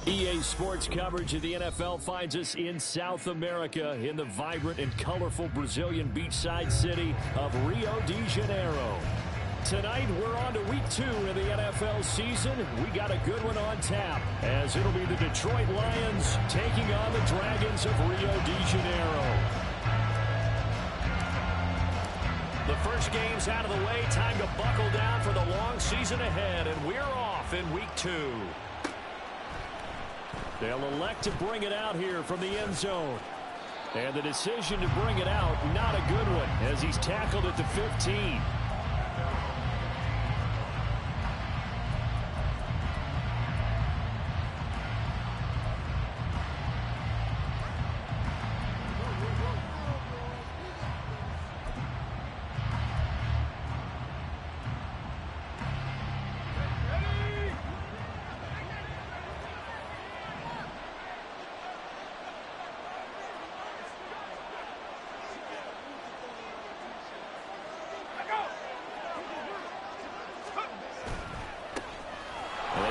EA Sports coverage of the NFL finds us in South America in the vibrant and colorful Brazilian beachside city of Rio de Janeiro. Tonight, we're on to week 2 of the NFL season. We got a good one on tap, as it'll be the Detroit Lions taking on the Dragons of Rio de Janeiro. The first game's out of the way. Time to buckle down for the long season ahead, and we're off in week 2. They'll elect to bring it out here from the end zone. And the decision to bring it out, not a good one, as he's tackled at the 15.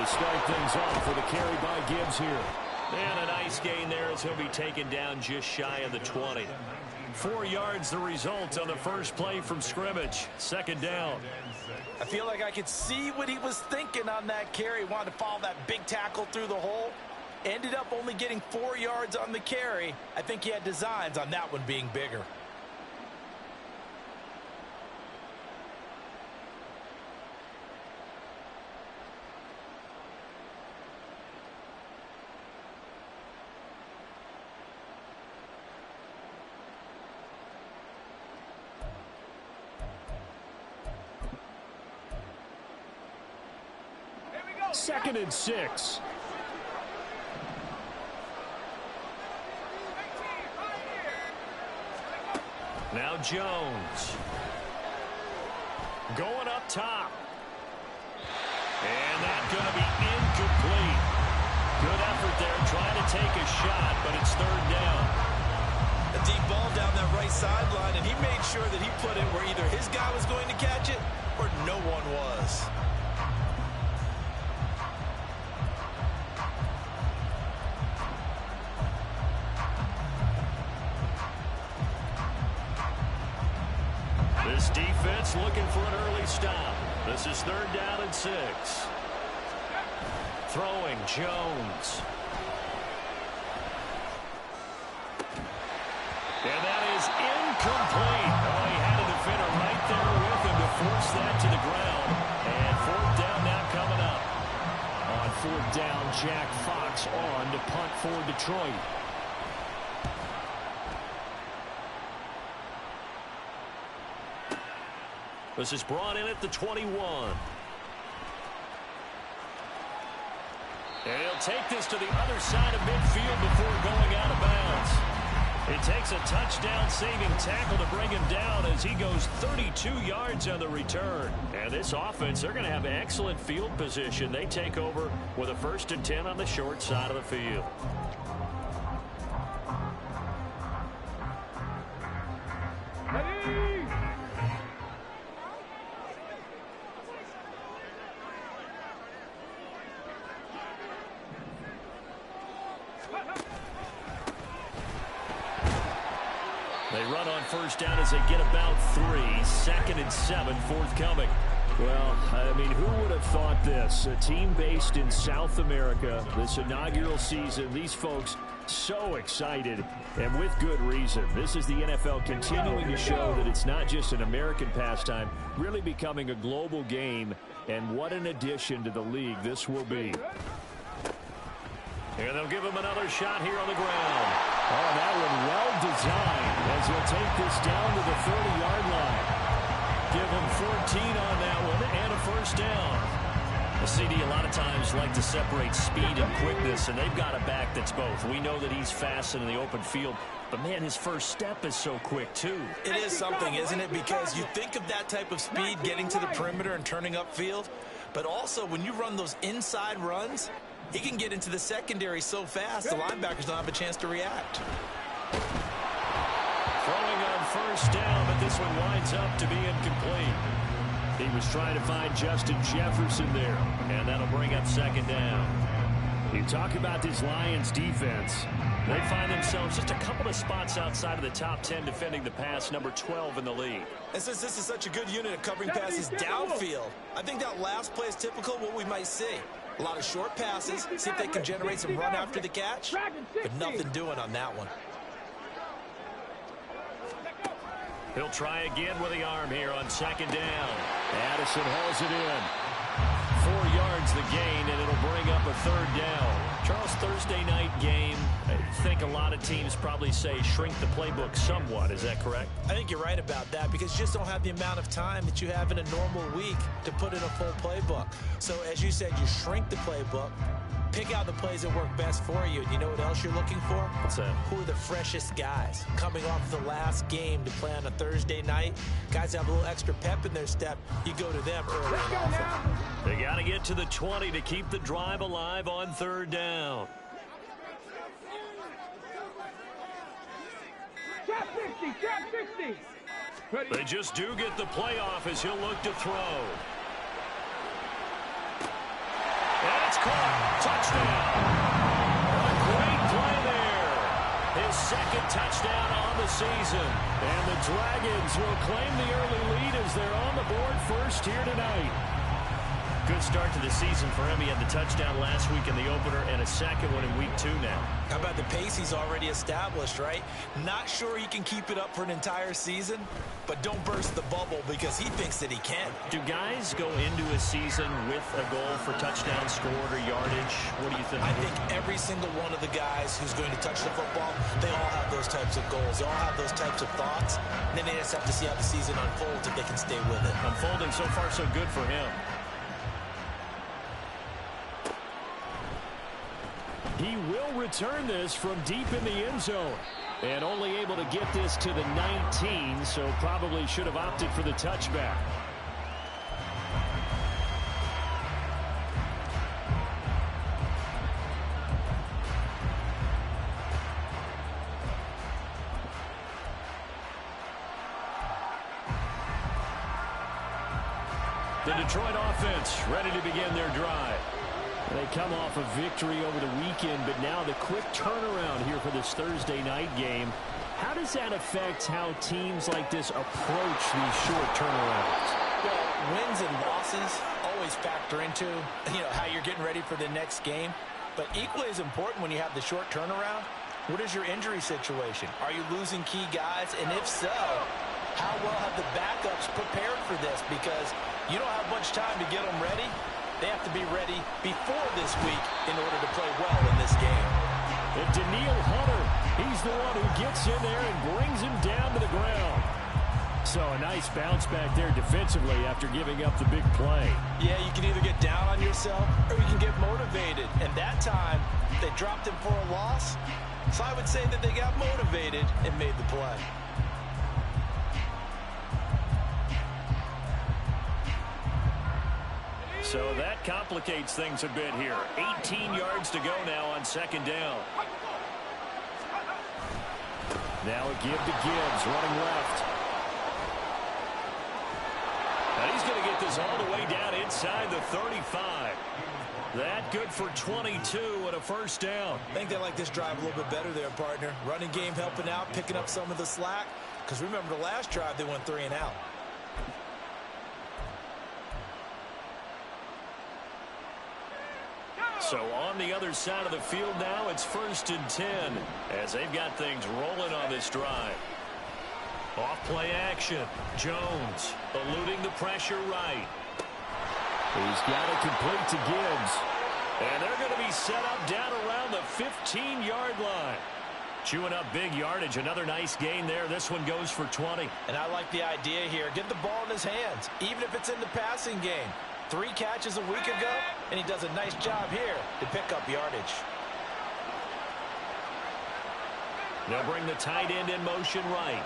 Start things off with a carry by Gibbs here. And a nice gain there as he'll be taken down just shy of the 20. 4 yards the result on the first play from scrimmage. Second down. I feel like I could see what he was thinking on that carry. Wanted to follow that big tackle through the hole. Ended up only getting 4 yards on the carry. I think he had designs on that one being bigger. Second and 6. Now Jones. Going up top. And that's going to be incomplete. Good effort there trying to take a shot, but it's third down. A deep ball down that right sideline, and he made sure that he put it where either his guy was going to catch it or no one was. This defense looking for an early stop. This is third down and 6. Throwing Jones. And that is incomplete. Oh, he had a defender right there with him to force that to the ground. And fourth down now coming up. On fourth down, Jack Fox on to punt for Detroit. This is brought in at the 21. And he'll take this to the other side of midfield before going out of bounds. It takes a touchdown-saving tackle to bring him down as he goes 32 yards on the return. And this offense, they're going to have excellent field position. They take over with a 1st and 10 on the short side of the field. They run on first down as they get about 3. 2nd and 7 forthcoming. Well, I mean, who would have thought this? A team based in South America, this inaugural season, these folks so excited, and with good reason. This is the NFL continuing to show that it's not just an American pastime, really becoming a global game, and what an addition to the league this will be. And they'll give him another shot here on the ground. Oh, that one well designed as he'll take this down to the 30-yard line. Give him 14 on that one and a first down. The CD a lot of times like to separate speed and quickness, and they've got a back that's both. We know that he's fast in the open field, but, man, his first step is so quick, too. It is something, isn't it? Because you think of that type of speed getting to the perimeter and turning upfield, but also when you run those inside runs, he can get into the secondary so fast, the linebackers don't have a chance to react. Throwing on first down, but this one winds up to be incomplete. He was trying to find Justin Jefferson there, and that'll bring up second down. You talk about this Lions defense. They find themselves just a couple of spots outside of the top 10 defending the pass, number 12 in the league. And since this is such a good unit of covering passes downfield, I think that last play is typical of what we might see. A lot of short passes, see if they can generate some run after the catch, but nothing doing on that one. He'll try again with the arm here on second down. Addison hauls it in. 4 yards the gain, and it'll bring up a third down. Charles, Thursday night game, I think a lot of teams probably say shrink the playbook somewhat. Is that correct? I think you're right about that because you just don't have the amount of time that you have in a normal week to put in a full playbook. So as you said, you shrink the playbook, pick out the plays that work best for you. And you know what else you're looking for? What's that? Who are the freshest guys coming off the last game to play on a Thursday night? Guys have a little extra pep in their step. You go to them early and often. They got to get to the 20 to keep the drive alive on third down. Trap 60, trap 60. They just do get the playoff as he'll look to throw. And it's caught. Touchdown. A great play there. His second touchdown on the season. And the Dragons will claim the early lead as they're on the board first here tonight. Good start to the season for him. He had the touchdown last week in the opener and a second one in week 2 now. How about the pace he's already established, right? Not sure he can keep it up for an entire season, but don't burst the bubble because he thinks that he can. Do guys go into a season with a goal for touchdown scored or yardage? What do you think? I think every single one of the guys who's going to touch the football, they all have those types of goals. They all have those types of thoughts. And then they just have to see how the season unfolds if they can stay with it. Unfolding so far so good for him. He will return this from deep in the end zone. And only able to get this to the 19, so probably should have opted for the touchback. The Detroit offense ready to begin their drive. They come off a victory over the weekend, but now the quick turnaround here for this Thursday night game. How does that affect how teams like this approach these short turnarounds? Well, wins and losses always factor into, how you're getting ready for the next game. But equally as important when you have the short turnaround, what is your injury situation? Are you losing key guys? And if so, how well have the backups prepared for this? Because you don't have much time to get them ready. They have to be ready before this week in order to play well in this game. And Danielle Hunter, he's the one who gets in there and brings him down to the ground. So a nice bounce back there defensively after giving up the big play. Yeah, you can either get down on yourself or you can get motivated. And that time, they dropped him for a loss. So I would say that they got motivated and made the play. So that complicates things a bit here. 18 yards to go now on second down. Now a give to Gibbs, running left. And he's going to get this all the way down inside the 35. That good for 22 and a first down. I think they like this drive a little bit better there, partner. Running game helping out, picking up some of the slack. Because remember the last drive, they went 3 and out. So on the other side of the field now, it's 1st and 10 as they've got things rolling on this drive. Off play action. Jones eluding the pressure right. He's got it complete to Gibbs. And they're going to be set up down around the 15-yard line. Chewing up big yardage. Another nice gain there. This one goes for 20. And I like the idea here. Get the ball in his hands, even if it's in the passing game. 3 catches a week ago, and he does a nice job here to pick up yardage. They'll bring the tight end in motion right.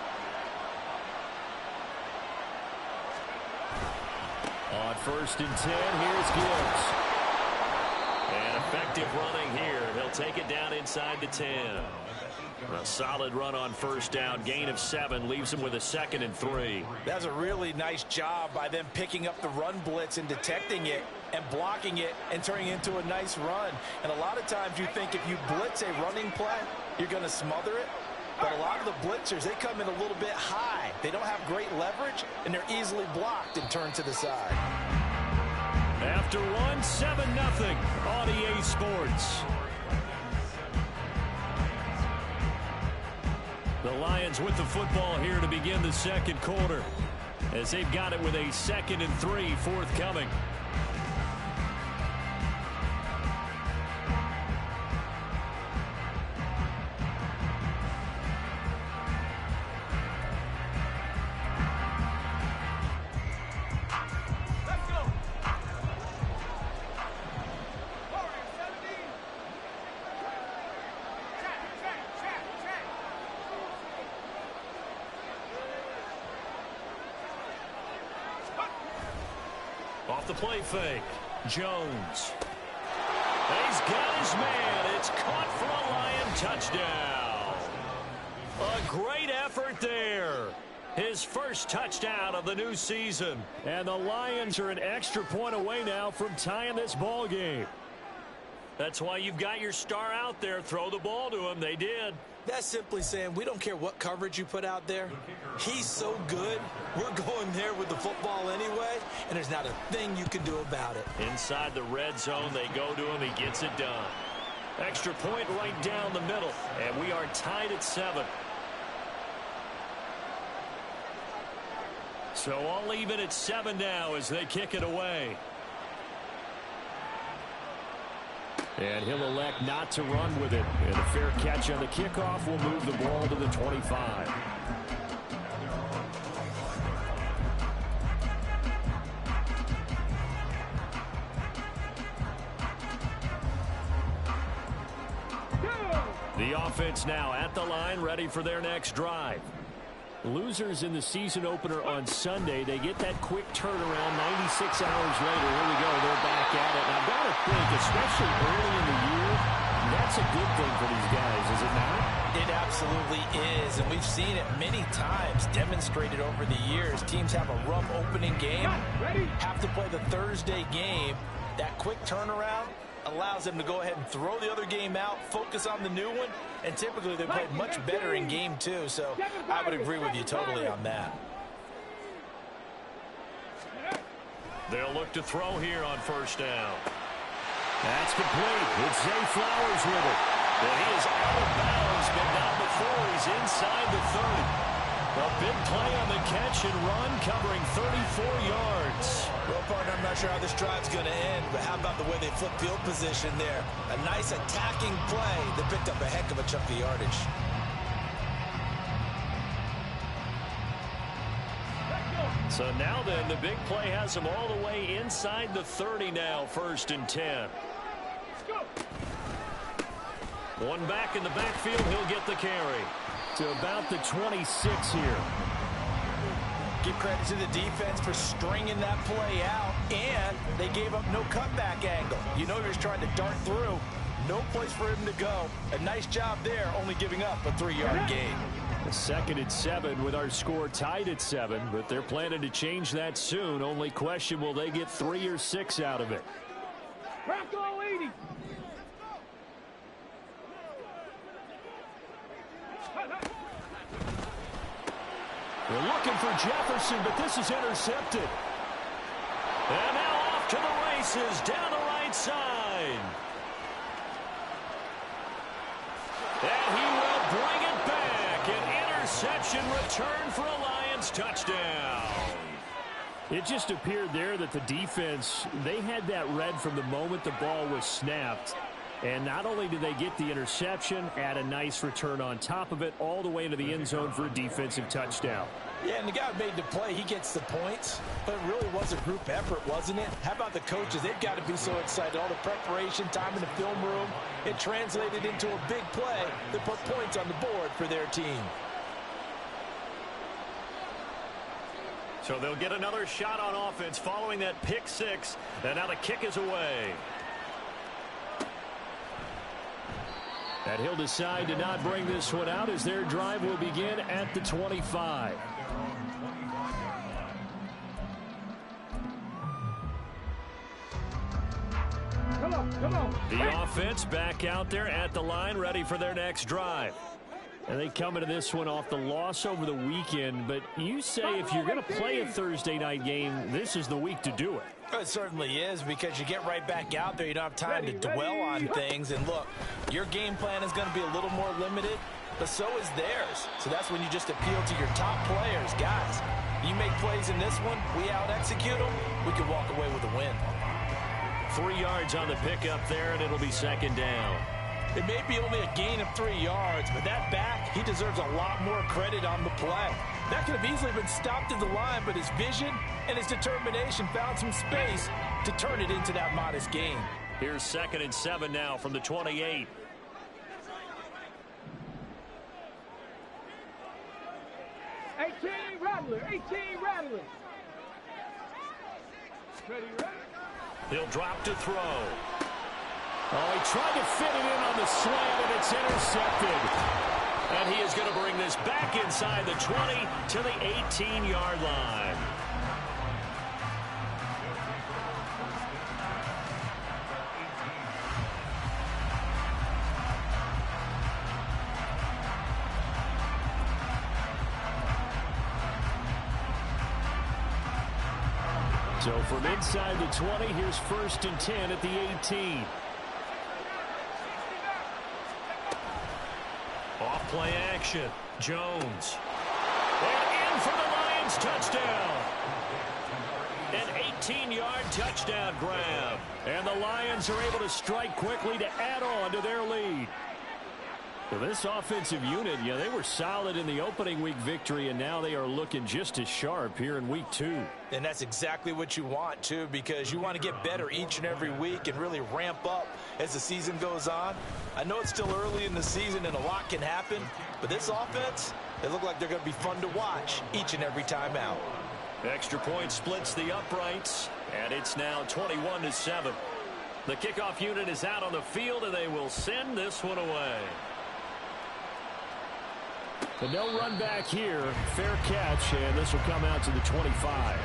On 1st and 10, here's Gibbs. And effective running here. He'll take it down inside the 10. A solid run on first down. Gain of 7 leaves him with a 2nd and 3. That's a really nice job by them picking up the run blitz and detecting it and blocking it and turning it into a nice run. And a lot of times you think if you blitz a running play, you're going to smother it. But a lot of the blitzers, they come in a little bit high. They don't have great leverage, and they're easily blocked and turned to the side. After 7-0 on EA Sports. The Lions with the football here to begin the second quarter, as they've got it with a 2nd and 3 forthcoming. Off the play fake, Jones. He's got his man. It's caught for a Lion touchdown. A great effort there. His first touchdown of the new season. And the Lions are an extra point away now from tying this ball game. That's why you've got your star out there. Throw the ball to him. They did. That's simply saying we don't care what coverage you put out there. He's so good. We're going there with the football anyway, and there's not a thing you can do about it. Inside the red zone, they go to him. He gets it done. Extra point right down the middle, and we are tied at 7. So all even at 7 now as they kick it away. And he'll elect not to run with it. And a fair catch on the kickoff will move the ball to the 25. The offense now at the line, ready for their next drive. Losers in the season opener on Sunday, they get that quick turnaround 96 hours later. Here we go. They're back at it. And I've got to think, especially early in the year, that's a good thing for these guys, is it not? It absolutely is, and we've seen it many times demonstrated over the years. Teams have a rough opening game, have to play the Thursday game. That quick turnaround allows them to go ahead and throw the other game out, focus on the new one, and typically they play much better in game 2, so I would agree with you totally on that. They'll look to throw here on first down. That's complete. It's Zay Flowers with it. But he is out of bounds, but not before he's inside the 30. A big play on the catch and run, covering 34 yards. Well, partner, I'm not sure how this drive's going to end, but how about the way they flip field position there? A nice attacking play that picked up a heck of a chunk of yardage. So now then, the big play has them all the way inside the 30 now, 1st and 10. One back in the backfield, he'll get the carry. To about the 26 here. Give credit to the defense for stringing that play out, and they gave up no cutback angle. You know he was trying to dart through. No place for him to go. A nice job there, only giving up a 3-yard gain. A 2nd and 7 with our score tied at 7, but they're planning to change that soon. Only question, will they get 3 or 6 out of it? Bronco 80. They're looking for Jefferson, but this is intercepted. And now off to the races down the right side. And he will bring it back. An interception return for a Lions touchdown. It just appeared there that the defense, they had that read from the moment the ball was snapped. And not only did they get the interception, add a nice return on top of it, all the way into the end zone for a defensive touchdown. Yeah, and the guy made the play. He gets the points. But it really was a group effort, wasn't it? How about the coaches? They've got to be so excited. All the preparation, time in the film room. It translated into a big play that put points on the board for their team. So they'll get another shot on offense following that pick 6. And now the kick is away. And he'll decide to not bring this one out as their drive will begin at the 25. Come on. The offense back out there at the line, ready for their next drive. And they come into this one off the loss over the weekend, but you say if you're going to play a Thursday night game, this is the week to do it. It certainly is, because you get right back out there. You don't have time to dwell on things. And look, your game plan is going to be a little more limited, but so is theirs. So that's when you just appeal to your top players. Guys, you make plays in this one, we out-execute them, we can walk away with a win. 3 yards on the pickup there, and it'll be second down. It may be only a gain of 3 yards, but that back, he deserves a lot more credit on the play. That could have easily been stopped at the line, but his vision and his determination found some space to turn it into that modest gain. Here's 2nd and 7 now from the 28. Rattler. Ready. He'll drop to throw. Oh, he tried to fit it in on the slant, and it's intercepted. And he is going to bring this back inside the 20 to the 18-yard line. So from inside the 20, here's 1st and 10 at the 18. Off play action. Jones. And in for the Lions touchdown. An 18-yard touchdown grab. And the Lions are able to strike quickly to add on to their lead. Well, this offensive unit, they were solid in the opening week victory, and now they are looking just as sharp here in week 2. And that's exactly what you want, too, because you want to get better each and every week and really ramp up as the season goes on. I know it's still early in the season and a lot can happen, but this offense, they look like they're going to be fun to watch each and every time out. Extra point splits the uprights, and it's now 21-7. The kickoff unit is out on the field, and they will send this one away. But no run back here. Fair catch, and this will come out to the 25.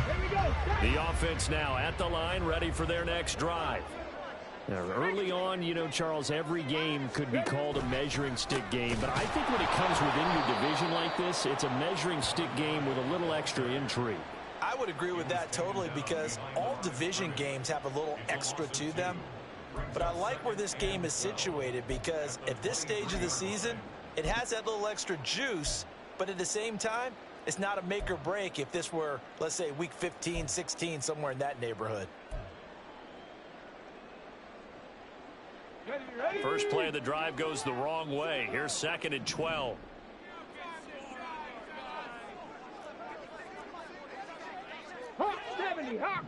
Here we go. The offense now at the line, ready for their next drive. Now, early on, Charles, every game could be called a measuring stick game, but I think when it comes within your division like this, it's a measuring stick game with a little extra intrigue. I would agree with that totally, because all division games have a little extra to them. But I like where this game is situated, because at this stage of the season, it has that little extra juice, but at the same time, it's not a make or break if this were, let's say, week 15, 16, somewhere in that neighborhood. Ready. First play of the drive goes the wrong way. Here's 2nd and 12. Hawk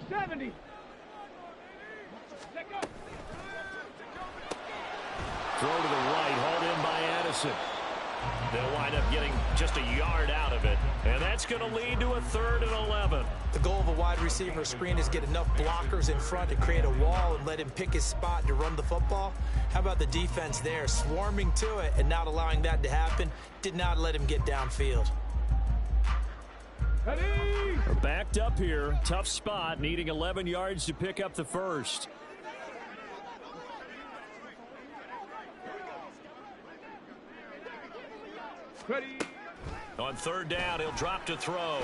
70. Let go. Throw to the right, hauled in by Addison. They'll wind up getting just a yard out of it, and that's going to lead to a 3rd and 11. The goal of a wide receiver screen is get enough blockers in front to create a wall and let him pick his spot to run the football. How about the defense there, swarming to it and not allowing that to happen? Did not let him get downfield. Ready. They're backed up here. Tough spot, needing 11 yards to pick up the first. Ready. On 3rd down, he'll drop to throw.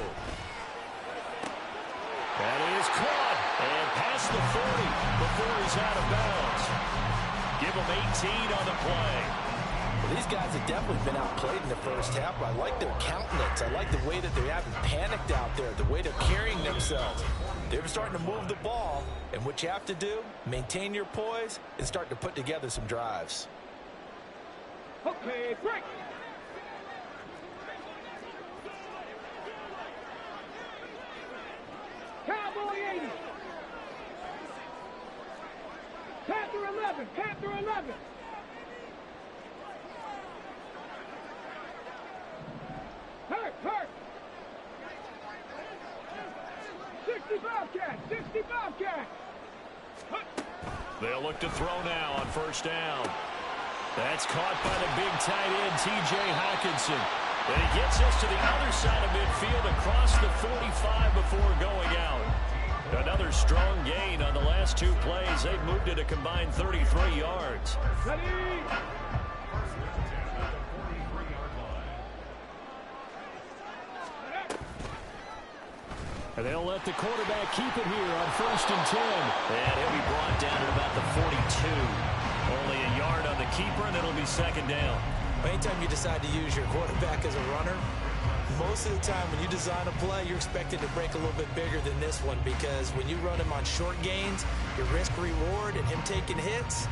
That is caught and past the 40 before he's out of bounds. Give him 18 on the play. Well, these guys have definitely been outplayed in the first half, but I like their countenance. I like the way that they haven't panicked out there, the way they're carrying themselves. They're starting to move the ball, and what you have to do, maintain your poise and start to put together some drives. Okay, break. Cowboy 80. Panther 11. Panther 11. Hurt. 65 cat. 65. They'll look to throw now on first down. That's caught by the big tight end, T.J. Hockenson. And he gets us to the other side of midfield across the 45 before going out. Another strong gain on the last two plays. They've moved it a combined 33 yards. Ready? And they'll let the quarterback keep it here on 1st and 10. And he'll be brought down at about the 42. Only a yard on the keeper, and it'll be 2nd down. Anytime you decide to use your quarterback as a runner, most of the time when you design a play, you're expected to break a little bit bigger than this one, because when you run him on short gains, your risk-reward and him taking hits,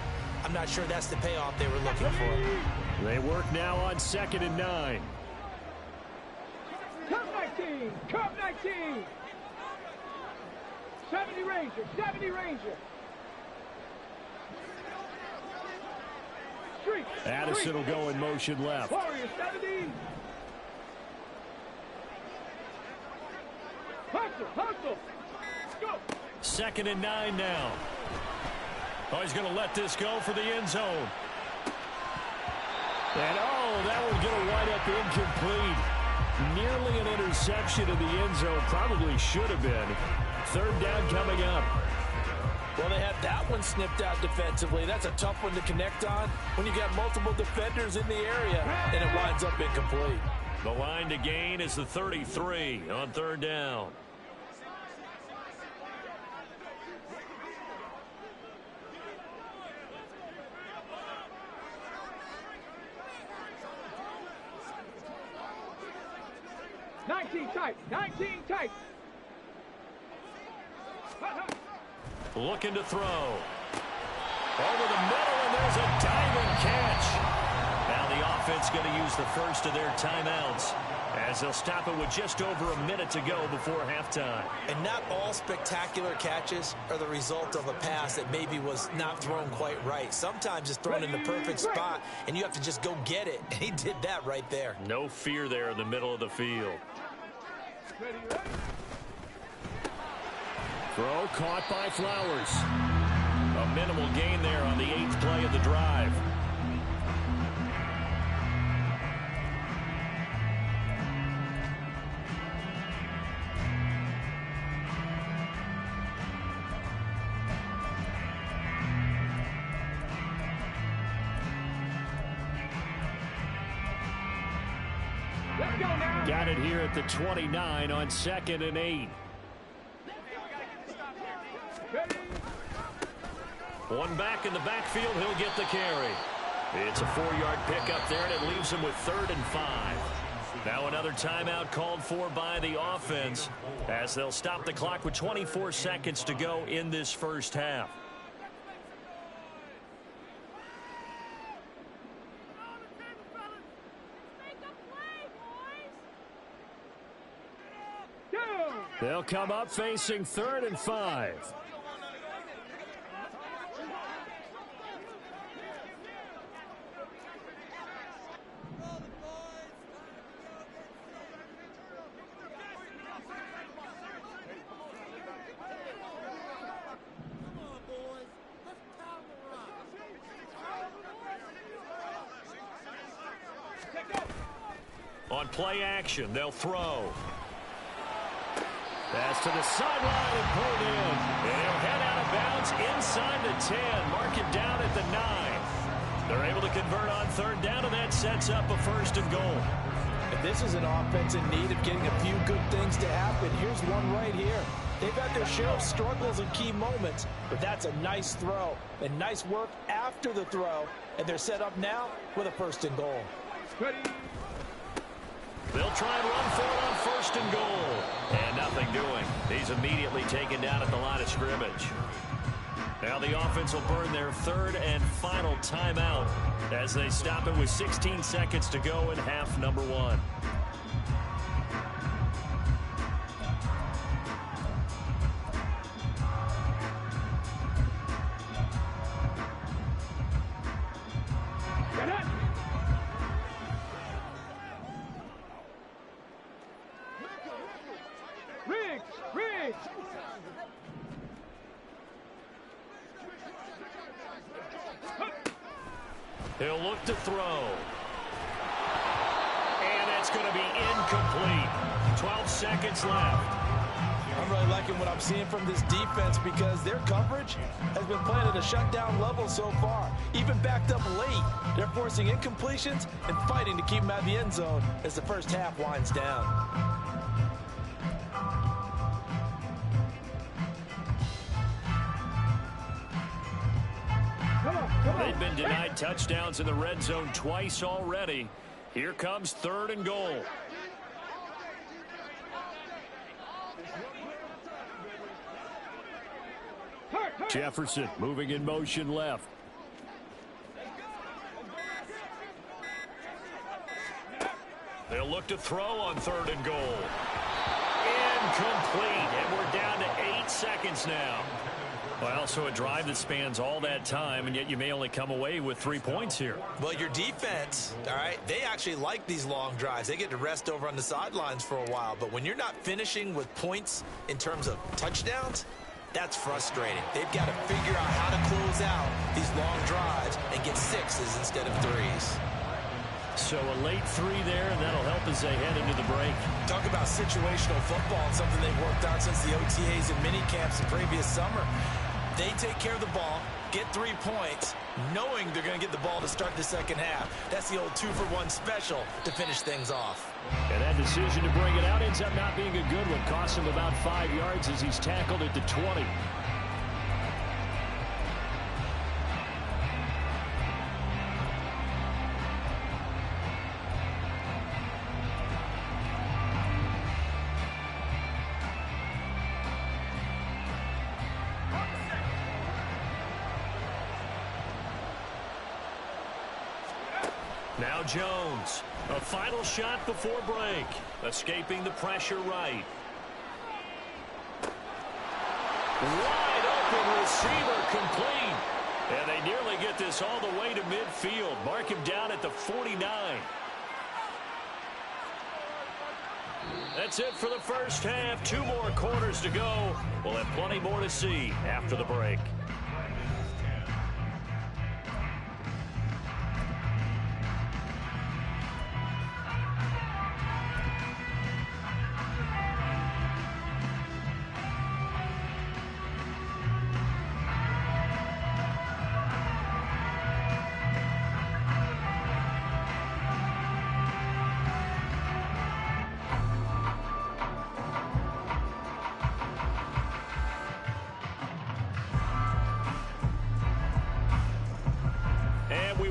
I'm not sure that's the payoff they were looking for. They work now on 2nd and 9. Cup 19. Cup 19. 70 Ranger. 70 Ranger. Street. Addison will go in motion left. Warrior 70. Hustle. Hustle. Go. 2nd and 9 now. Oh, he's going to let this go for the end zone. And, oh, that one's going to wind up incomplete. Nearly an interception in the end zone. Probably should have been. 3rd down coming up. Well, they had that one snipped out defensively. That's a tough one to connect on when you got multiple defenders in the area, and it winds up incomplete. The line to gain is the 33 on 3rd down. Tight. 19 tight. Looking to throw. Over the middle, and there's a diving catch. Now the offense going to use the first of their timeouts as they'll stop it with just over a minute to go before halftime. And not all spectacular catches are the result of a pass that maybe was not thrown quite right. Sometimes it's thrown in the perfect spot, and you have to just go get it. And he did that right there. No fear there in the middle of the field. Throw caught by Flowers. A minimal gain there on the 8th play of the drive. Got it here at the 29 on 2nd and 8. One back in the backfield, he'll get the carry. It's a 4-yard pickup there, and it leaves him with 3rd and 5. Now another timeout called for by the offense as they'll stop the clock with 24 seconds to go in this first half. They'll come up facing 3rd and 5. On play action, they'll throw. Pass to the sideline and pulled in. And he'll head out of bounds inside the 10. Mark it down at the 9. They're able to convert on 3rd down, and that sets up a 1st and goal. And this is an offense in need of getting a few good things to happen. Here's one right here. They've had their share of struggles in key moments, but that's a nice throw and nice work after the throw. And they're set up now with a 1st and goal. Ready. They'll try and run for it on 1st and goal. And nothing doing. He's immediately taken down at the line of scrimmage. Now the offense will burn their 3rd and final timeout as they stop it with 16 seconds to go in half number 1. He'll look to throw. And that's going to be incomplete. 12 seconds left. I'm really liking what I'm seeing from this defense because their coverage has been playing at a shutdown level so far. Even backed up late, they're forcing incompletions and fighting to keep them out of the end zone as the first half winds down. They've been denied touchdowns in the red zone twice already. Here comes 3rd and goal. Jefferson moving in motion left. They'll look to throw on 3rd and goal. Incomplete, and we're down to 8 seconds now. Well, so a drive that spans all that time, and yet you may only come away with 3 points here. Well, your defense, all right, they actually like these long drives. They get to rest over on the sidelines for a while. But when you're not finishing with points in terms of touchdowns, that's frustrating. They've got to figure out how to close out these long drives and get 6s instead of 3s. So a late 3 there, and that'll help as they head into the break. Talk about situational football and something they've worked on since the OTAs and mini camps the previous summer. They take care of the ball, get 3 points, knowing they're going to get the ball to start the second half. That's the old 2-for-1 special to finish things off. And that decision to bring it out ends up not being a good one. Costs him about 5 yards as he's tackled at the 20. Now Jones, a final shot before break, escaping the pressure right. Wide open receiver complete. And they nearly get this all the way to midfield. Mark him down at the 49. That's it for the first half. 2 more quarters to go. We'll have plenty more to see after the break.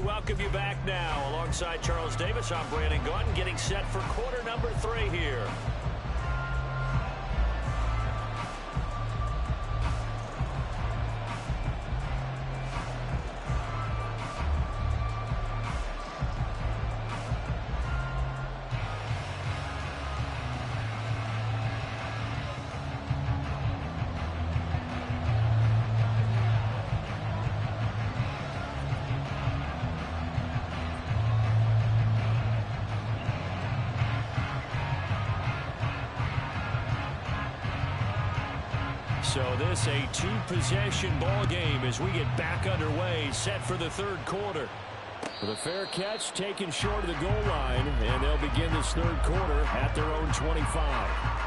Welcome you back now. Alongside Charles Davis, I'm Brandon Gaudin, getting set for quarter number 3 here. So this a 2-possession ball game as we get back underway, set for the 3rd quarter. The fair catch taken short of the goal line, and they'll begin this 3rd quarter at their own 25.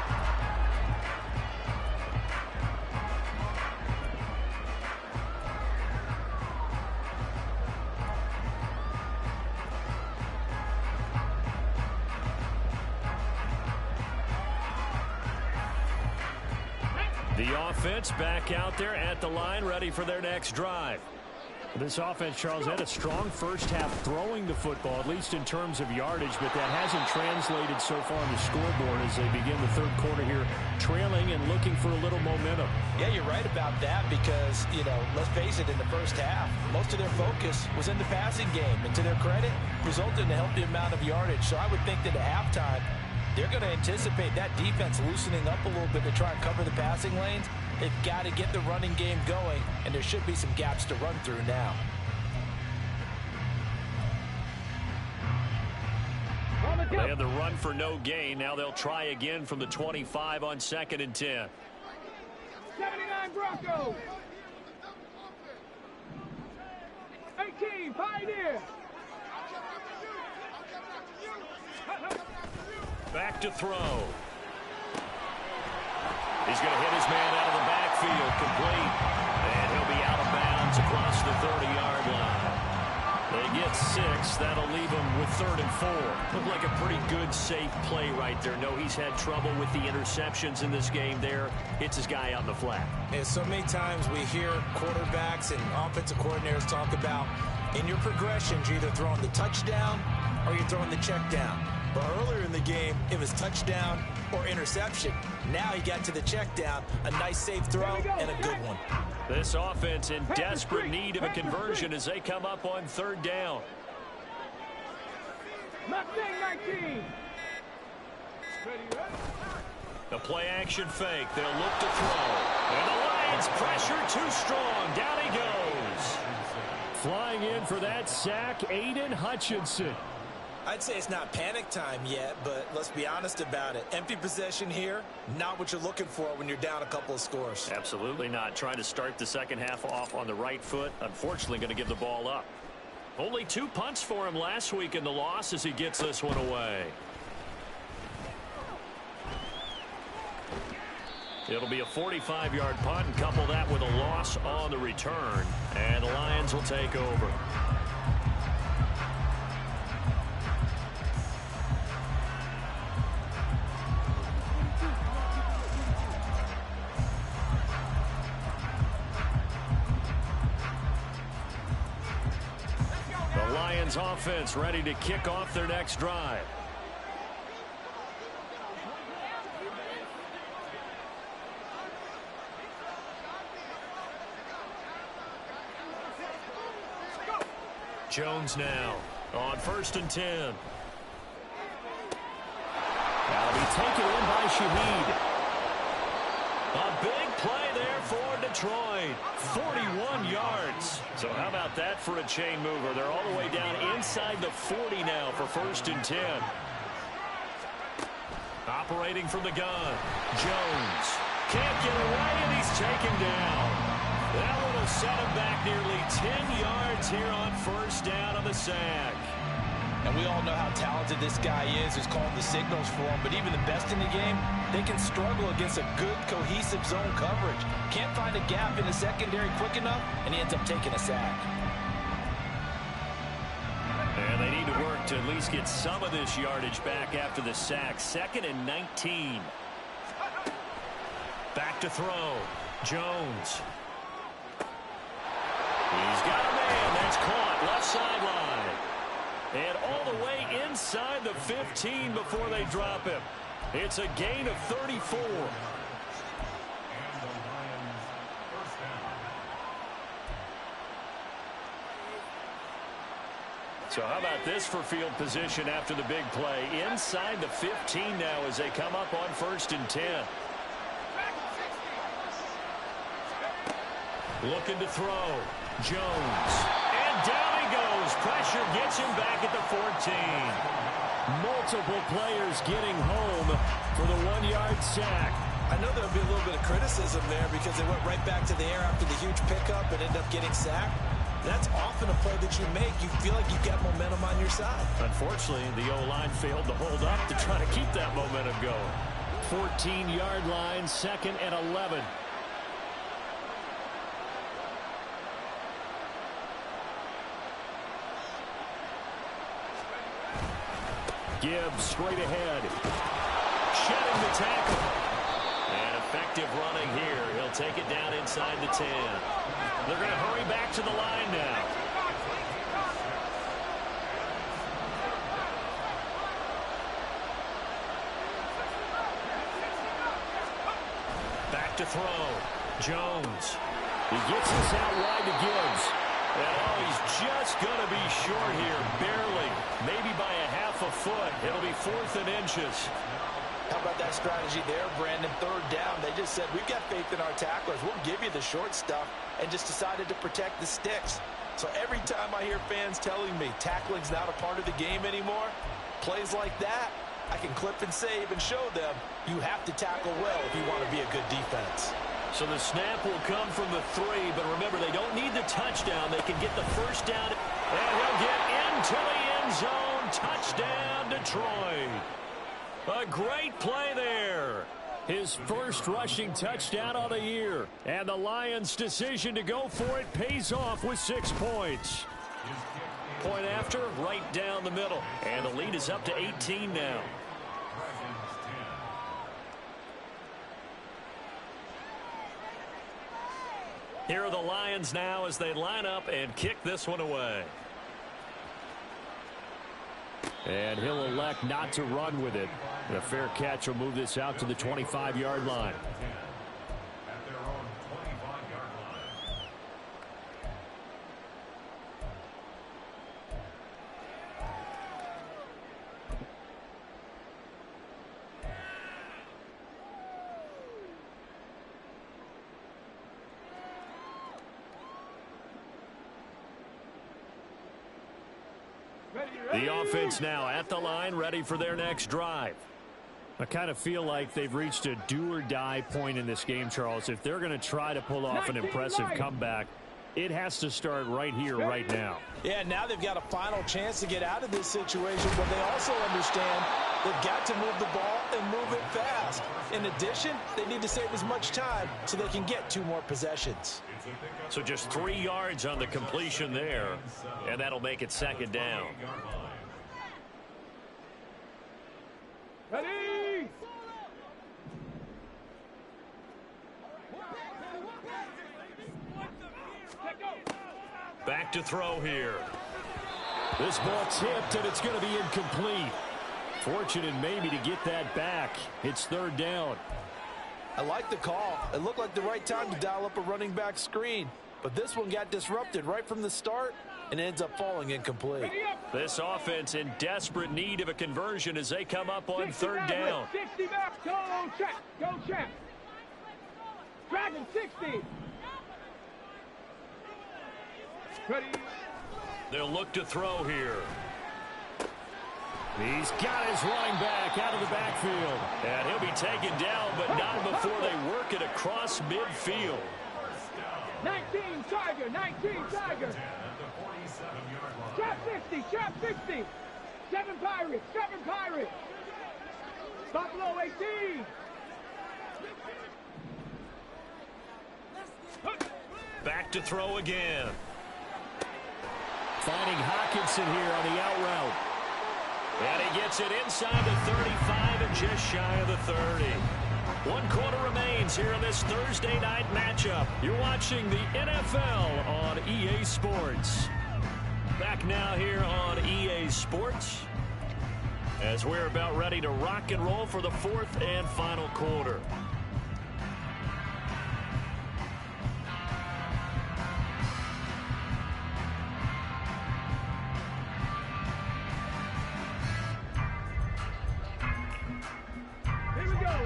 The offense back out there at the line, ready for their next drive. This offense, Charles, had a strong first half throwing the football, at least in terms of yardage, but that hasn't translated so far on the scoreboard as they begin the 3rd quarter here, trailing and looking for a little momentum. Yeah, you're right about that because, let's face it, in the first half, most of their focus was in the passing game. And to their credit, resulted in a healthy amount of yardage. So I would think that at halftime, they're going to anticipate that defense loosening up a little bit to try and cover the passing lanes. They've got to get the running game going, and there should be some gaps to run through now. They had the run for no gain. Now they'll try again from the 25 on 2nd and 10. 79 Broncos. 18 Pioneer. Back to throw. He's going to hit his man out of the backfield, complete. And he'll be out of bounds across the 30-yard line. They get 6. That'll leave him with 3rd and 4. Looked like a pretty good, safe play right there. No, he's had trouble with the interceptions in this game there. Hits his guy out in the flat. Yeah, so many times we hear quarterbacks and offensive coordinators talk about in your progressions, you're either throwing the touchdown or you're throwing the check down. But earlier in the game, it was touchdown or interception. Now he got to the check down, a nice safe throw, and a good one. This offense in desperate need of a conversion as they come up on 3rd down. Mustang 19. The play action fake. They'll look to throw. And the Lions pressure too strong. Down he goes. Flying in for that sack, Aiden Hutchinson. I'd say it's not panic time yet, but let's be honest about it. Empty possession here, not what you're looking for when you're down a couple of scores. Absolutely not. Trying to start the second half off on the right foot. Unfortunately, going to give the ball up. Only 2 punts for him last week in the loss as he gets this one away. It'll be a 45-yard punt and couple that with a loss on the return. And the Lions will take over. The Lions offense ready to kick off their next drive. Jones now on 1st and 10. That'll be taken in by Shaheed. A big play there for Detroit. 41 yards. So how about that for a chain mover? They're all the way down inside the 40 now for 1st and 10. Operating from the gun. Jones can't get away, and he's taken down. That one will set him back nearly 10 yards here on 1st down on the sack. And we all know how talented this guy is who's calling the signals for him, but even the best in the game, they can struggle against a good, cohesive zone coverage. Can't find a gap in the secondary quick enough, and he ends up taking a sack. And they need to work to at least get some of this yardage back after the sack. 2nd and 19. Back to throw. Jones. He's got a man. That's caught. Left sideline. And all the way inside the 15 before they drop him. It's a gain of 34. So how about this for field position after the big play? Inside the 15 now as they come up on 1st and 10. Looking to throw. Jones. And down he goes. Pressure gets him back at the 14. Multiple players getting home for the 1-yard sack. I know there'll be a little bit of criticism there because they went right back to the air after the huge pickup and ended up getting sacked. That's often a play that you make. You feel like you've got momentum on your side. Unfortunately, the O-line failed to hold up to try to keep that momentum going. 14-yard line, 2nd and 11. Gibbs straight ahead. Shedding the tackle. And effective running here. He'll take it down inside the 10. They're going to hurry back to the line now. Back to throw. Jones. He gets this out wide to Gibbs. And oh, he's just going to be short here, barely. Maybe by a half a foot. It'll be 4th and inches. How about that strategy there, Brandon? 3rd down. They just said, we've got faith in our tacklers. We'll give you the short stuff, and just decided to protect the sticks. So every time I hear fans telling me tackling's not a part of the game anymore, plays like that, I can clip and save and show them you have to tackle well if you want to be a good defense. So the snap will come from the 3, but remember, they don't need the touchdown. They can get the 1st down, and he'll get into the end zone. Touchdown, Detroit. A great play there. His first rushing touchdown of the year. And the Lions' decision to go for it pays off with 6 points. Point after, right down the middle. And the lead is up to 18 now. Here are the Lions now as they line up and kick this one away. And he'll elect not to run with it. And a fair catch will move this out to the 25-yard line. The offense now at the line, ready for their next drive. I kind of feel like they've reached a do-or-die point in this game, Charles. If they're going to try to pull off an impressive comeback, it has to start right here, right now. Yeah, now they've got a final chance to get out of this situation, but they also understand they've got to move the ball and move it fast. In addition, they need to save as much time so they can get 2 more possessions. So just 3 yards on the completion there, and that'll make it 2nd down. Ready? Back to throw here. This ball tipped, and it's going to be incomplete. Fortunate maybe to get that back. It's 3rd down. I like the call. It looked like the right time to dial up a running back screen. But this one got disrupted right from the start and ends up falling incomplete. This offense in desperate need of a conversion as they come up on 3rd down. 60 back, go check, go check. Dragon 60. Ready? They'll look to throw here. He's got his running back out of the backfield. And he'll be taken down, but not before they work it across midfield. 19 Tiger, 19 Tiger. Trap 60, trap 60. 7 Pirates, 7 Pirates. Buffalo 18. Back to throw again. Finding Hockenson here on the out route. And he gets it inside the 35 and just shy of the 30. 1 quarter remains here in this Thursday night matchup. You're watching the NFL on EA Sports. Back now here on EA Sports as we're about ready to rock and roll for the 4th and final quarter.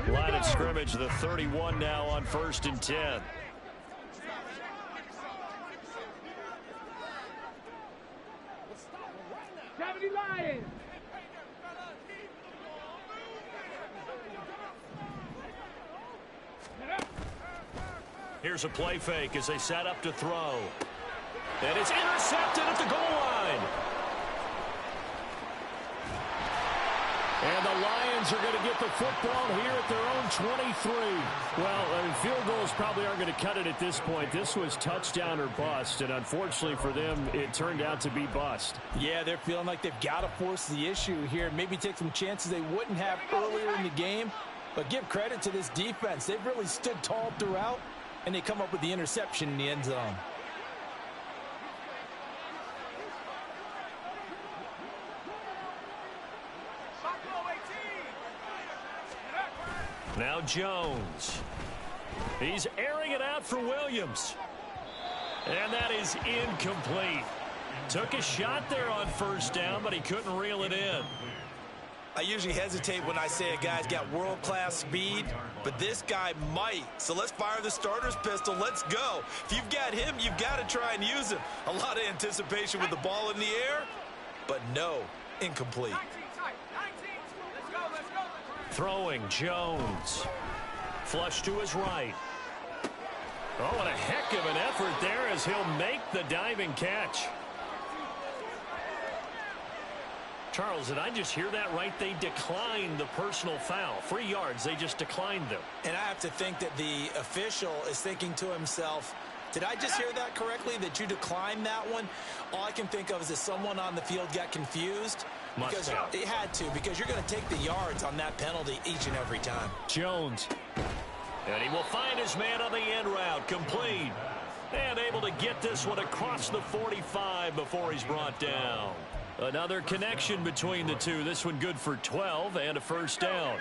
Line of scrimmage, the 31 now on 1st and 10. Lions. Here's a play fake as they set up to throw. And it's intercepted at the goal line. And the Lions are going to get the football here at their own 23. Well, field goals probably aren't going to cut it at this point. This was touchdown or bust, and unfortunately for them, it turned out to be bust. Yeah, they're feeling like they've got to force the issue here. Maybe take some chances they wouldn't have earlier in the game. But give credit to this defense. They've really stood tall throughout, and they come up with the interception in the end zone. Now Jones. He's airing it out for Williams. And that is incomplete. Took a shot there on 1st down, but he couldn't reel it in. I usually hesitate when I say a guy's got world-class speed, but this guy might. So let's fire the starter's pistol. Let's go. If you've got him, you've got to try and use him. A lot of anticipation with the ball in the air, but no, incomplete. Throwing Jones. Flush to his right. Oh, what a heck of an effort there as he'll make the diving catch. Charles, did I just hear that right? They declined the personal foul. 3 yards, they just declined them. And I have to think that the official is thinking to himself, did I just hear that correctly, that you declined that one? All I can think of is that someone on the field got confused. Because it had to, because you're going to take the yards on that penalty each and every time. Jones. And he will find his man on the end route, complete. And able to get this one across the 45 before he's brought down. Another connection between the two. This one good for 12 and a first down.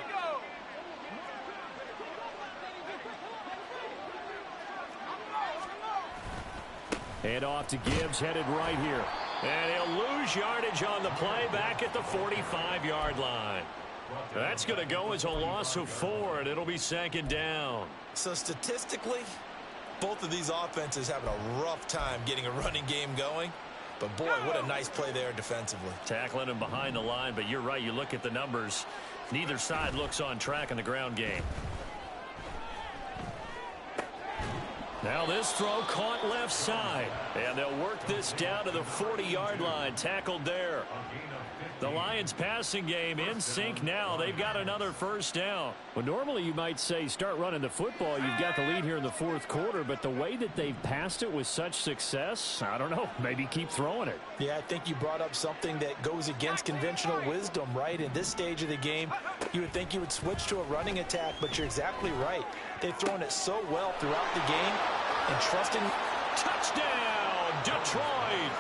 And off to Gibbs, headed right here. And he'll lose yardage on the play back at the 45-yard line. That's going to go as a loss of 4, and it'll be second down. So statistically, both of these offenses having a rough time getting a running game going. But, boy, what a nice play there defensively. Tackling him behind the line, but you're right. You look at the numbers. Neither side looks on track in the ground game. Now this throw caught left side. And they'll work this down to the 40-yard line. Tackled there. The Lions passing game in sync now. They've got another first down. Well, normally you might say start running the football. You've got the lead here in the fourth quarter, but the way that they've passed it with such success, I don't know, maybe keep throwing it. Yeah, I think you brought up something that goes against conventional wisdom, right? In this stage of the game, you would think you would switch to a running attack, but you're exactly right. They've thrown it so well throughout the game and trusting. Touchdown, Detroit!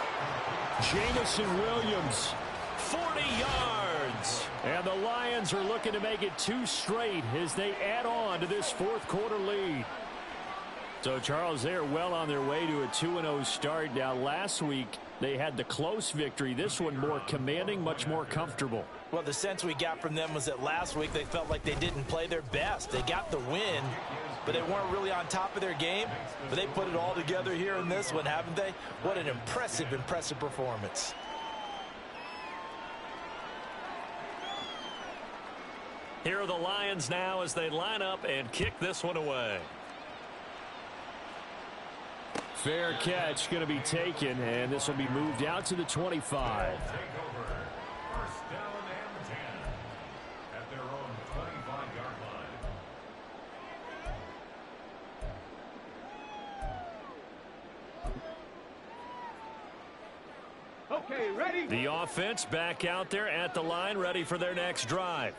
Jamison Williams. 40 yards. And the Lions are looking to make it 2 straight as they add on to this fourth quarter lead. So, Charles, they're well on their way to a 2-0 start. Now, last week, they had the close victory. This one more commanding, much more comfortable. Well, the sense we got from them was that last week they felt like they didn't play their best. They got the win, but they weren't really on top of their game. But they put it all together here in this one, haven't they? What an impressive, impressive performance. Here are the Lions now as they line up and kick this one away. Fair catch going to be taken, and this will be moved out to the 25. Okay, ready? The offense back out there at the line, ready for their next drive.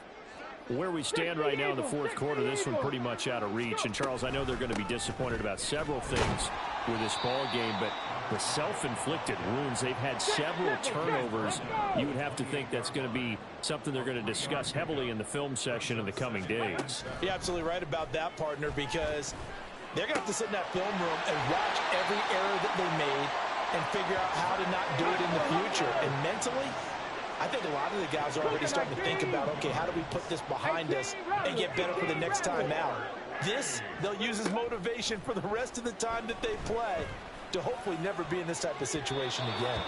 Where we stand right now in the fourth quarter, this one pretty much out of reach. And, Charles, I know they're going to be disappointed about several things with this ball game, but the self-inflicted wounds, they've had several turnovers. You would have to think that's going to be something they're going to discuss heavily in the film session in the coming days. You're absolutely right about that, partner, because they're going to have to sit in that film room and watch every error that they made and figure out how to not do it in the future. And mentally, I think a lot of the guys are already starting to think about, okay, how do we put this behind us and get better for the next time out? This, they'll use as motivation for the rest of the time that they play to hopefully never be in this type of situation again.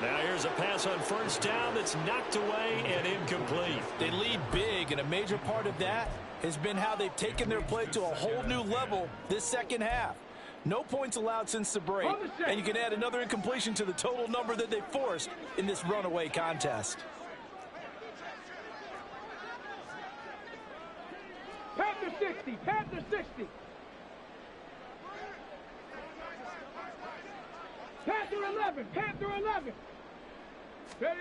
Now here's a pass on first down that's knocked away and incomplete. They lead big, and a major part of that has been how they've taken their play to a whole new level this second half. No points allowed since the break, and you can add another incompletion to the total number that they forced in this runaway contest. Panther 60, Panther 60. Panther 11, Panther 11. Ready?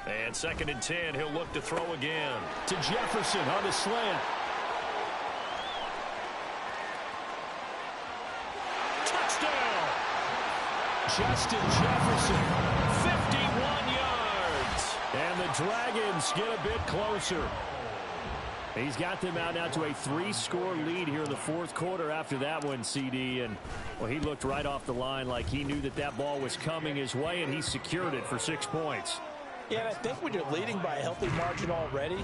And 2nd and 10, he'll look to throw again. To Jefferson on the slant. Justin Jefferson, 51 yards. And the Dragons get a bit closer. He's got them out now to a 3-score lead here in the fourth quarter after that one, CD. And, well, he looked right off the line like he knew that that ball was coming his way, and he secured it for 6 points. Yeah, and I think when you're leading by a healthy margin already,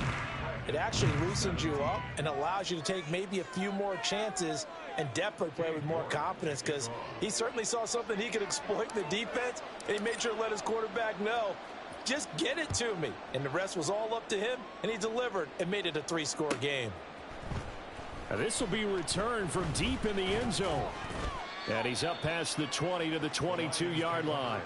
it actually loosens you up and allows you to take maybe a few more chances and definitely play with more confidence, because he certainly saw something he could exploit in the defense, and he made sure to let his quarterback know, just get it to me. And the rest was all up to him, and he delivered and made it a 3-score game. Now this will be returned from deep in the end zone. And he's up past the 20 to the 22-yard line.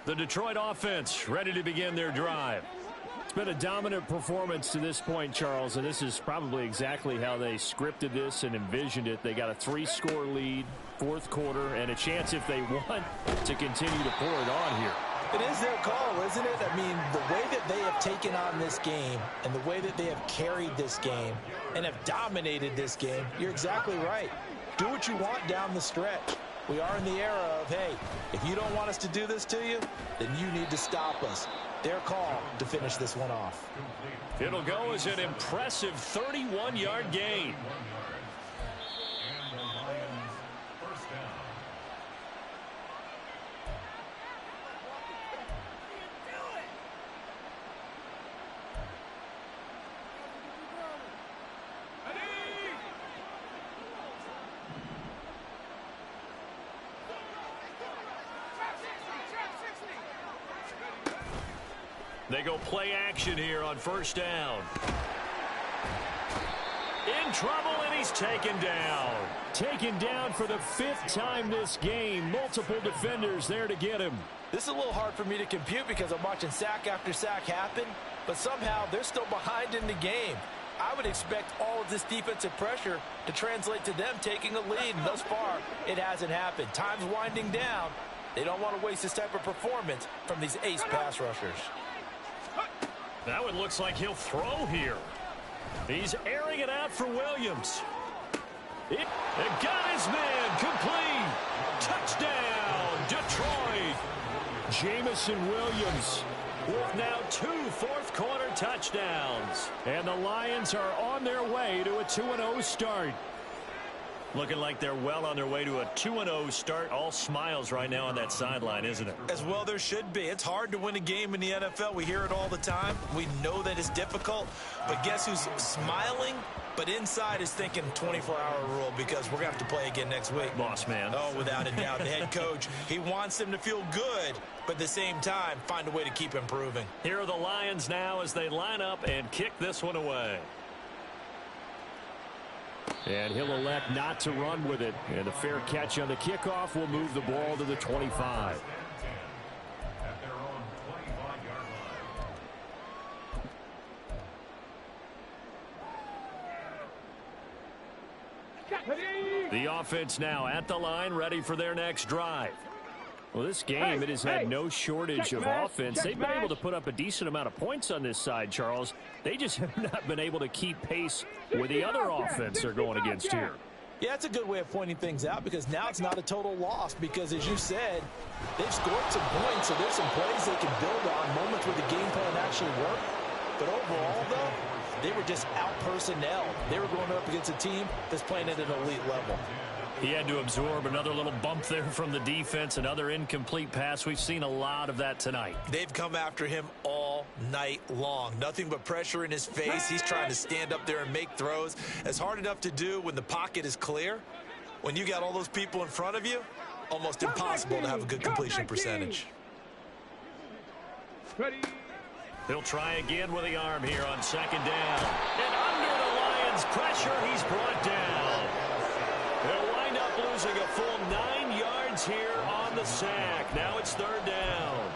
The Detroit offense ready to begin their drive. It's been a dominant performance to this point, Charles, and this is probably exactly how they scripted this and envisioned it. They got a 3-score lead, fourth quarter, and a chance, if they want, to continue to pour it on here. It is their call, isn't it? I mean, the way that they have taken on this game and the way that they have carried this game and have dominated this game, you're exactly right. Do what you want down the stretch. We are in the era of, hey, if you don't want us to do this to you, then you need to stop us. Their call to finish this one off. It'll go as an impressive 31-yard gain. They go play action here on first down. In trouble, and he's taken down. Taken down for the 5th time this game. Multiple defenders there to get him. This is a little hard for me to compute because I'm watching sack after sack happen, but somehow they're still behind in the game. I would expect all of this defensive pressure to translate to them taking a lead, and thus far, it hasn't happened. Time's winding down. They don't want to waste this type of performance from these ace pass rushers. That one looks like he'll throw here. He's airing it out for Williams. It got his man complete. Touchdown, Detroit. Jamison Williams with now 2 fourth-quarter touchdowns. And the Lions are on their way to a 2-0 start. Looking like they're well on their way to a 2-0 start. All smiles right now on that sideline, isn't it? As well there should be. It's hard to win a game in the NFL. We hear it all the time. We know that it's difficult. But guess who's smiling? But inside is thinking 24-hour rule because we're going to have to play again next week. Boss man. Oh, without a doubt. The head coach, he wants them to feel good, but at the same time, find a way to keep improving. Here are the Lions now as they line up and kick this one away. And he'll elect not to run with it. And the fair catch on the kickoff will move the ball to the 25. The offense now at the line, ready for their next drive. Well, this game, it has had no shortage of offense. They've been able to put up a decent amount of points on this side, Charles. They just have not been able to keep pace with the other offense they're going against here. Yeah, that's a good way of pointing things out because now it's not a total loss because, as you said, they've scored some points, so there's some plays they can build on, moments where the game plan actually worked. But overall, though, they were just out-personnelled. They were going up against a team that's playing at an elite level. He had to absorb another little bump there from the defense, another incomplete pass. We've seen a lot of that tonight. They've come after him all night long. Nothing but pressure in his face. He's trying to stand up there and make throws. It's hard enough to do when the pocket is clear. When you got all those people in front of you, almost impossible to have a good completion percentage. He'll try again with the arm here on second down. And under the Lions' pressure, he's brought down. They'll wind up losing a full 9 yards here on the sack. Now it's third down.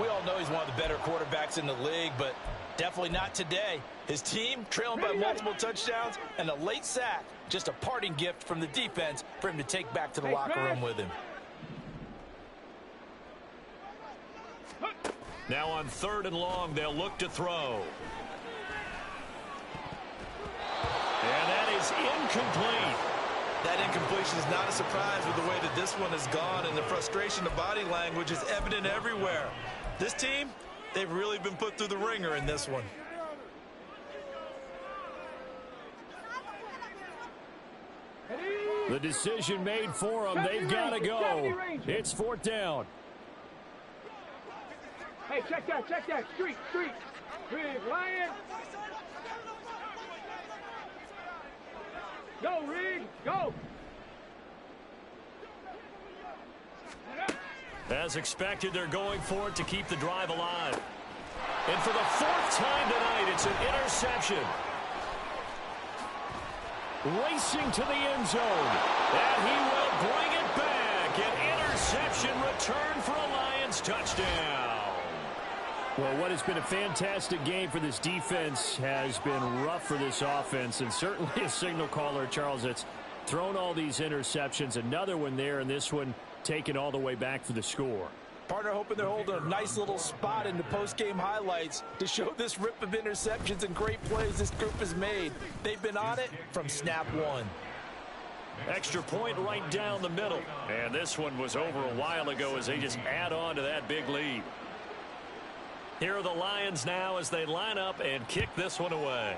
We all know he's one of the better quarterbacks in the league, but definitely not today. His team trailing by multiple touchdowns and a late sack. Just a parting gift from the defense for him to take back to the locker room with him. Now on third and long, they'll look to throw. And that is incomplete. That incompletion is not a surprise with the way that this one has gone, and the frustration of body language is evident everywhere. This team, they've really been put through the ringer in this one. The decision made for them. They've got to go. It's fourth down. Hey, check that. Street. Rig, Lion. Go, Rig, go. As expected, they're going for it to keep the drive alive. And for the fourth time tonight, it's an interception. Racing to the end zone. And he will bring it back. An interception return for a Lions Lions touchdown. Well, what has been a fantastic game for this defense has been rough for this offense, and certainly a signal caller, Charles, that's thrown all these interceptions. Another one there, and this one taken all the way back for the score. Partner hoping they're holding a nice little spot in the post-game highlights to show this rip of interceptions and great plays this group has made. They've been on it from snap one. Extra point right down the middle. And this one was over a while ago as they just add on to that big lead. Here are the Lions now as they line up and kick this one away.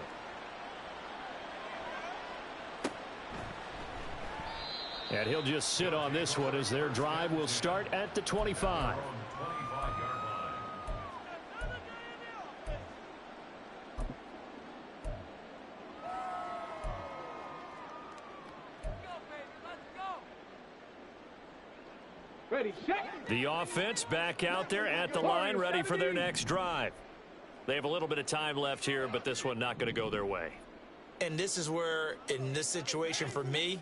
And he'll just sit on this one as their drive will start at the 25. Ready, set. The offense back out there at the line, ready for their next drive. They have a little bit of time left here, but this one not going to go their way. And this is where, in this situation for me,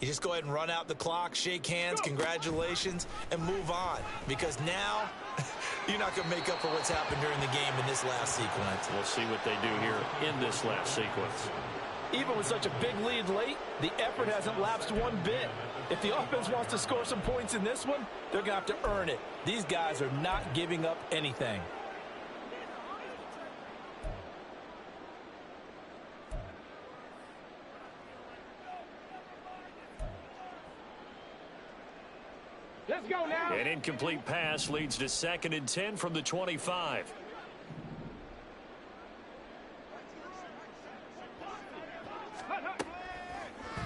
you just go ahead and run out the clock, shake hands, congratulations, and move on. Because now, you're not going to make up for what's happened during the game in this last sequence. We'll see what they do here in this last sequence. Even with such a big lead late, the effort hasn't lapsed one bit. If the offense wants to score some points in this one, they're going to have to earn it. These guys are not giving up anything. Let's go now. An incomplete pass leads to 2nd and 10 from the 25.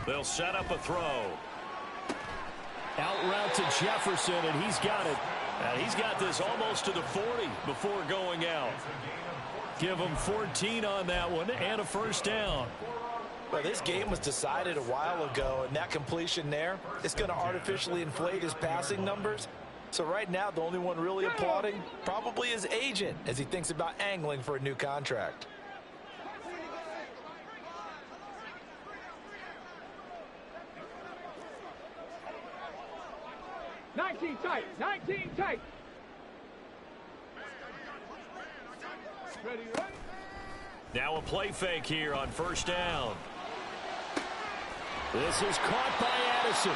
They'll set up a throw. Out route to Jefferson, and he's got it. And he's got this almost to the 40 before going out. Give him 14 on that one and a first down. Well, this game was decided a while ago, and that completion there is going to artificially inflate his passing numbers. So right now, the only one really applauding probably his agent as he thinks about angling for a new contract. Nineteen tight. 19 tight. Ready, ready. Now a play fake here on first down. This is caught by Addison.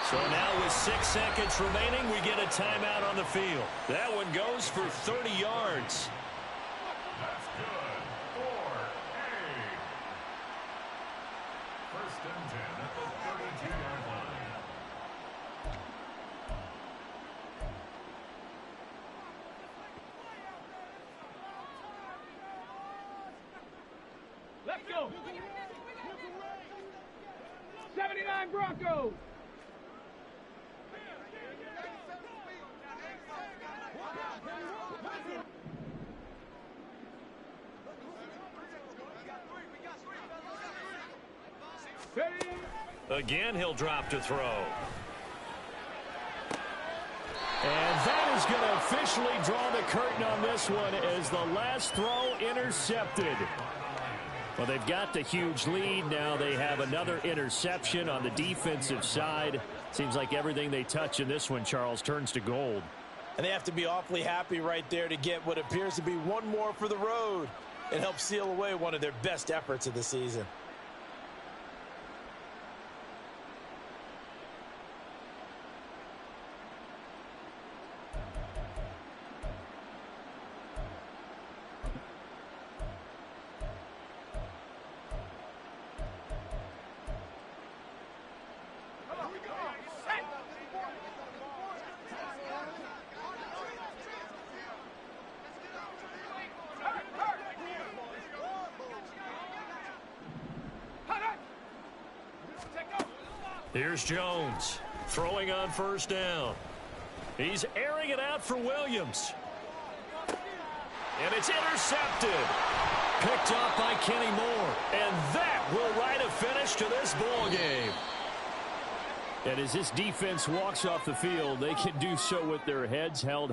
So now with 6 seconds remaining, we get a timeout on the field. That one goes for 30 yards. That's good. 4-8. First and 10 at the 32-yard line. Let's go. 79 Broncos. Ready. Again, he'll drop to throw. And that is going to officially draw the curtain on this one as the last throw intercepted. Well, they've got the huge lead. Now they have another interception on the defensive side. Seems like everything they touch in this one, Charles, turns to gold. And they have to be awfully happy right there to get what appears to be one more for the road. It helps seal away one of their best efforts of the season. Here's Jones throwing on first down. He's airing it out for Williams. And it's intercepted. Picked off by Kenny Moore. And that will write a finish to this ball game. And as this defense walks off the field, they can do so with their heads held